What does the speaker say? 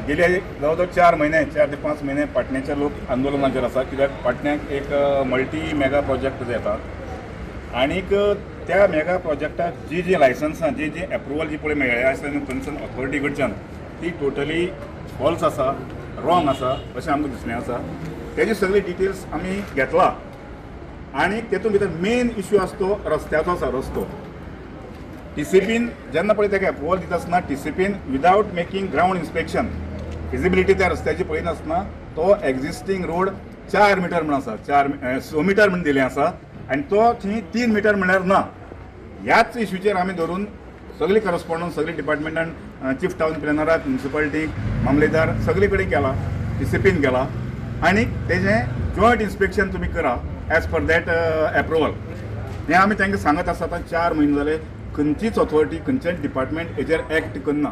गेले जवळजवळ 4 ते 5 महिने पाटण्याचे लोक आंदोलनाचेर आसा, कित्याक पाटण्याक एक मल्टी मेगा प्रोजेक्ट येता आनीक त्या मेगा प्रोजेक्टाक जी लायसन्सां जी एप्रुवल जी पळय मेळ्ळ्या आसा कन्सर्न ऑथॉरिटी कडच्यान ती टोटली फॉल्स आसा, रॉंग आसा अशें आमकां दिसलें आसा. तेजी सगळी डिटेल्स आमी घेतला आनी तेतून भितर मेन इश्यू आसा तो रस्त्याचो आसा. रस्तो TCPन जेन्ना पळय ताका एप्रुवल दिता आसतना TCPन विदावट मेकिंग ग्राउंड इन्स्पेक्शन फिजिबिलिटी त्या रस्त्याची पळयनासतना तो एक्झिस्टींग रोड 4 मिटर म्हणून आसा, 6 मिटर म्हणून दिलें आसा आनी तो थंय 3 मिटर म्हणल्यार ना. ह्याच इश्यूचेर आमी धरून सगळी करस्पॉन्डन्स सगळी डिपार्टमेंटान चीफ टावन प्लॅनराक, म्युन्सिपालिटीक, मामलेदार सगळे कडेन केला, TCPन केला आनी तेजें जॉयंट इन्स्पेक्शन तुमी करा एज पर दॅट एप्रुवल. हें आमी तांकां सांगत आसा. आतां 4 म्हयने जाले खंयचीच ऑथॉरिटी खंयचेच डिपार्टमेंट हेजेर एक्ट करना.